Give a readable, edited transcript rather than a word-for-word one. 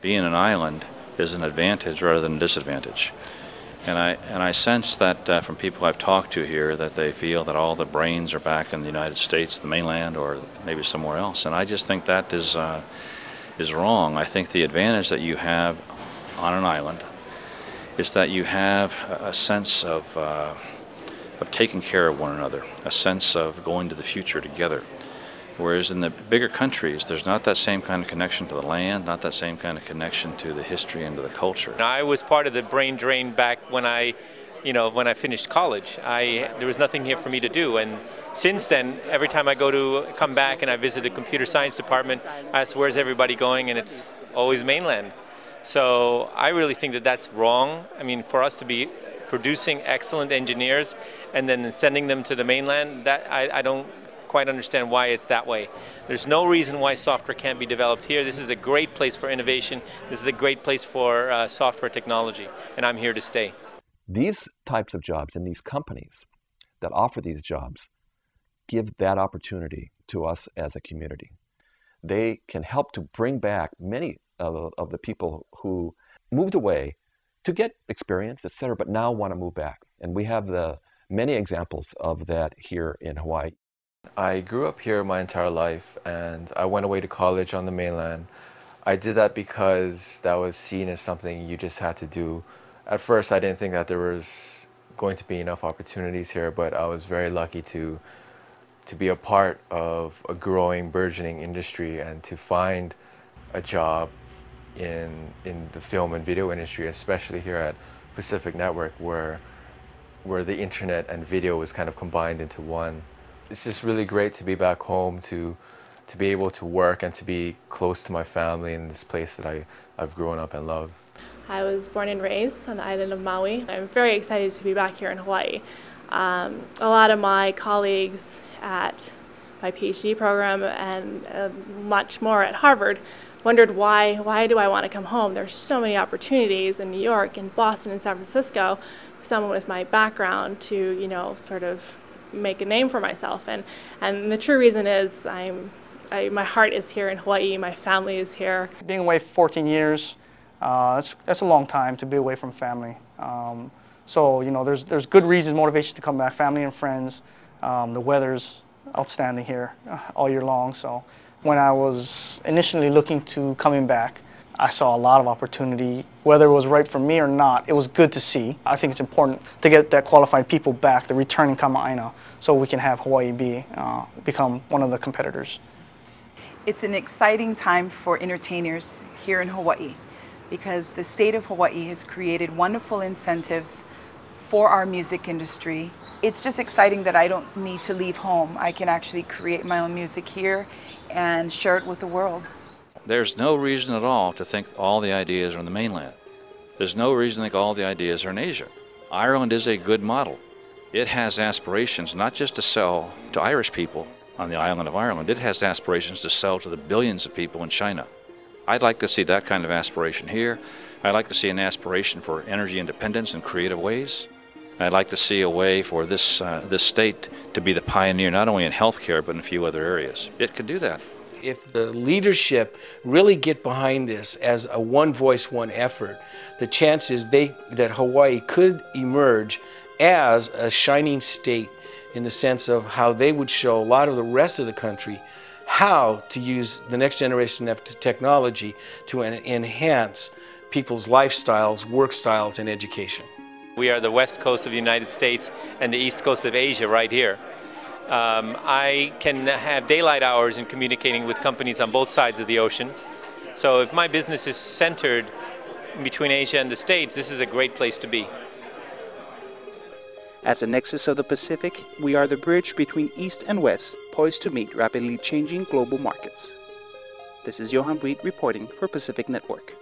Being an island is an advantage rather than a disadvantage. And I sense that from people I've talked to here that they feel that all the brains are back in the United States, the mainland, or maybe somewhere else. And I just think that is wrong. I think the advantage that you have on an island is that you have a sense of taking care of one another, a sense of going to the future together. Whereas in the bigger countries, there's not that same kind of connection to the land, not that same kind of connection to the history and to the culture. I was part of the brain drain back when I finished college. There was nothing here for me to do, and since then, every time I come back and I visit the computer science department, I ask, where's everybody going, and it's always mainland. So I really think that that's wrong. I mean, for us to be producing excellent engineers and then sending them to the mainland, that I don't quite understand why it's that way. There's no reason why software can't be developed here. This is a great place for innovation. This is a great place for software technology, and I'm here to stay. These types of jobs and these companies that offer these jobs give that opportunity to us as a community. They can help to bring back many of the people who moved away to get experience, etc., but now want to move back. And we have the many examples of that here in Hawaii. I grew up here my entire life, and I went away to college on the mainland. I did that because that was seen as something you just had to do. At first, I didn't think that there was going to be enough opportunities here, but I was very lucky to be a part of a growing, burgeoning industry and to find a job in the film and video industry, especially here at Pacific Network, where the internet and video was kind of combined into one. It's just really great to be back home, to be able to work and to be close to my family in this place that I've grown up and loved. I was born and raised on the island of Maui. I'm very excited to be back here in Hawaii. A lot of my colleagues at my PhD program and much more at Harvard wondered why do I want to come home? There's so many opportunities in New York and Boston and San Francisco for someone with my background to, sort of make a name for myself. And the true reason is my heart is here in Hawaii, my family is here. Being away for 14 years, that's a long time to be away from family. So there's good reasons, motivation to come back, family and friends. The weather's outstanding here all year long. So when I was initially looking to coming back, I saw a lot of opportunity. Whether it was right for me or not, it was good to see. I think it's important to get that qualified people back, the returning kama'aina, so we can have Hawaii become one of the competitors. It's an exciting time for entertainers here in Hawaii because the state of Hawaii has created wonderful incentives for our music industry. It's just exciting that I don't need to leave home. I can actually create my own music here and share it with the world. There's no reason at all to think all the ideas are on the mainland. There's no reason to think all the ideas are in Asia. Ireland is a good model. It has aspirations not just to sell to Irish people on the island of Ireland, it has aspirations to sell to the billions of people in China. I'd like to see that kind of aspiration here. I'd like to see an aspiration for energy independence in creative ways. I'd like to see a way for this state to be the pioneer not only in healthcare but in a few other areas. It could do that. If the leadership really get behind this as a one voice, one effort, the chances that Hawaii could emerge as a shining state in the sense of how they would show a lot of the rest of the country how to use the next generation of technology to enhance people's lifestyles, work styles, and education. We are the west coast of the United States and the east coast of Asia right here. I can have daylight hours in communicating with companies on both sides of the ocean. So if my business is centered between Asia and the States, this is a great place to be. As a nexus of the Pacific, we are the bridge between East and West, poised to meet rapidly changing global markets. This is Johan Wheat reporting for Pacific Network.